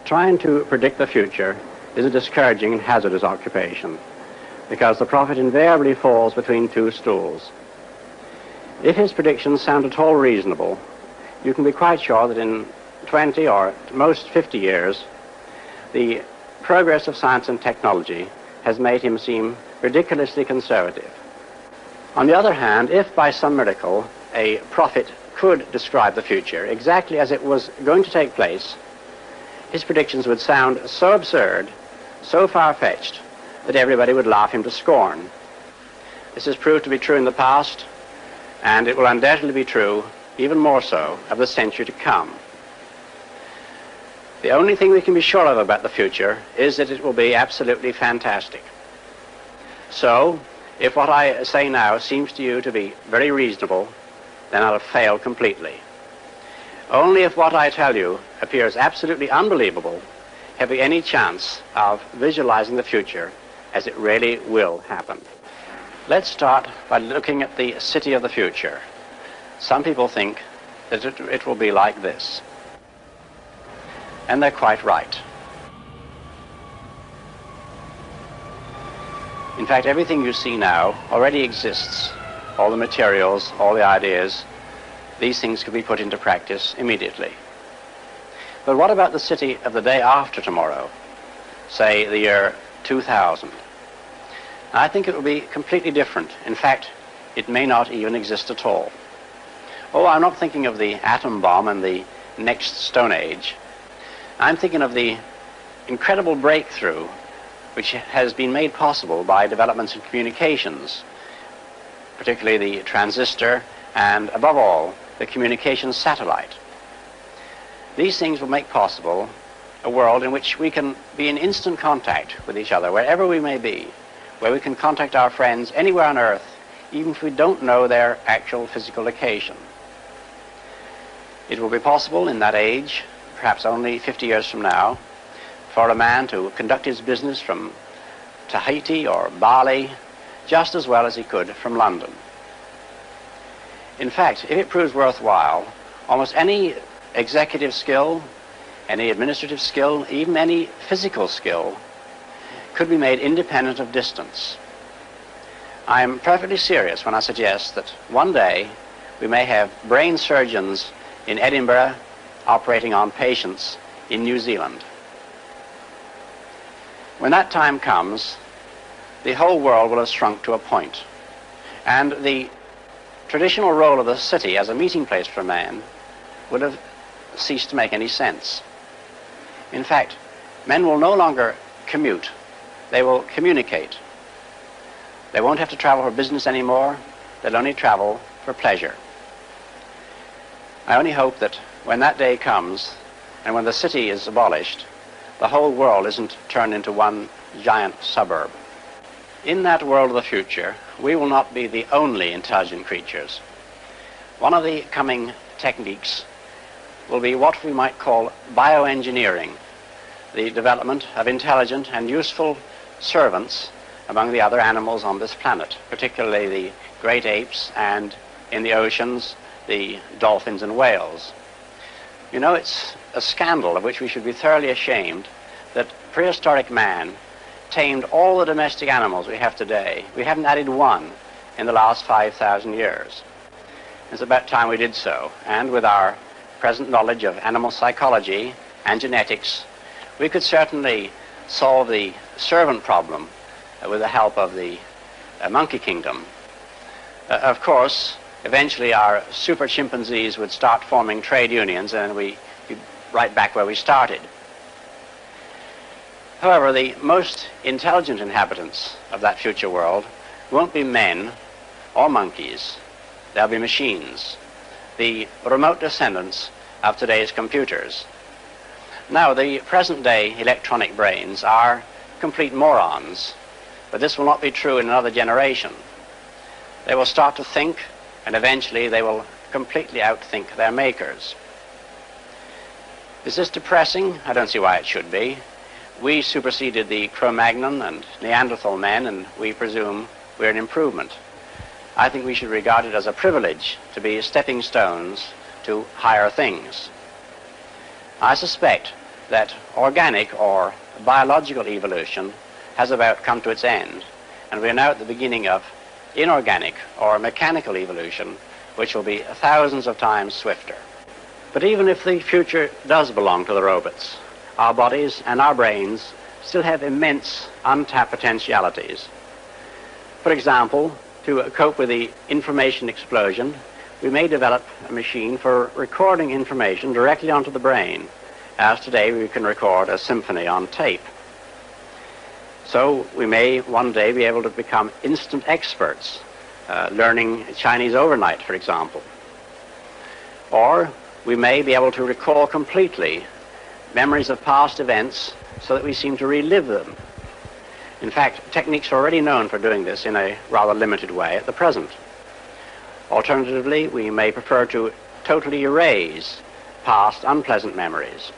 Trying to predict the future is a discouraging and hazardous occupation because the prophet invariably falls between two stools. If his predictions sound at all reasonable, you can be quite sure that in 20 or at most 50 years, the progress of science and technology has made him seem ridiculously conservative. On the other hand, if by some miracle a prophet could describe the future exactly as it was going to take place, his predictions would sound so absurd, so far-fetched, that everybody would laugh him to scorn. This has proved to be true in the past, and it will undoubtedly be true, even more so, of the century to come. The only thing we can be sure of about the future is that it will be absolutely fantastic. So, if what I say now seems to you to be very reasonable, then I'll have failed completely. Only if what I tell you appears absolutely unbelievable have we any chance of visualizing the future as it really will happen. Let's start by looking at the city of the future. Some people think that it will be like this. And they're quite right. In fact, everything you see now already exists. All the materials, all the ideas, these things could be put into practice immediately. But what about the city of the day after tomorrow, say the year 2000? I think it will be completely different. In fact, it may not even exist at all. Oh, I'm not thinking of the atom bomb and the next Stone Age. I'm thinking of the incredible breakthrough which has been made possible by developments in communications, particularly the transistor and, above all, the communications satellite. These things will make possible a world in which we can be in instant contact with each other, wherever we may be, where we can contact our friends anywhere on Earth, even if we don't know their actual physical location. It will be possible in that age, perhaps only 50 years from now, for a man to conduct his business from Tahiti or Bali just as well as he could from London. In fact, if it proves worthwhile, almost any executive skill, any administrative skill, even any physical skill, could be made independent of distance. I am perfectly serious when I suggest that one day we may have brain surgeons in Edinburgh operating on patients in New Zealand. When that time comes, the whole world will have shrunk to a point, and the traditional role of the city as a meeting place for man would have ceased to make any sense. In fact, men will no longer commute, they will communicate. They won't have to travel for business anymore, they'll only travel for pleasure. I only hope that when that day comes, and when the city is abolished, the whole world isn't turned into one giant suburb. In that world of the future, we will not be the only intelligent creatures. One of the coming techniques will be what we might call bioengineering, the development of intelligent and useful servants among the other animals on this planet, particularly the great apes and, in the oceans, the dolphins and whales. You know, it's a scandal of which we should be thoroughly ashamed that prehistoric man tamed all the domestic animals we have today. We haven't added one in the last 5,000 years. It's about time we did so, and with our present knowledge of animal psychology and genetics, we could certainly solve the servant problem with the help of the monkey kingdom. Of course, eventually our super chimpanzees would start forming trade unions, and we'd be right back where we started. However, the most intelligent inhabitants of that future world won't be men or monkeys. They'll be machines, the remote descendants of today's computers. Now, the present-day electronic brains are complete morons, but this will not be true in another generation. They will start to think, and eventually they will completely outthink their makers. Is this depressing? I don't see why it should be. We superseded the Cro-Magnon and Neanderthal men, and we presume we're an improvement. I think we should regard it as a privilege to be stepping stones to higher things. I suspect that organic or biological evolution has about come to its end, and we are now at the beginning of inorganic or mechanical evolution, which will be thousands of times swifter. But even if the future does belong to the robots, our bodies and our brains still have immense untapped potentialities. For example, to cope with the information explosion, we may develop a machine for recording information directly onto the brain, as today we can record a symphony on tape. So we may one day be able to become instant experts, learning Chinese overnight, for example. Or we may be able to recall completely memories of past events so that we seem to relive them. In fact, techniques are already known for doing this in a rather limited way at the present. Alternatively, we may prefer to totally erase past unpleasant memories.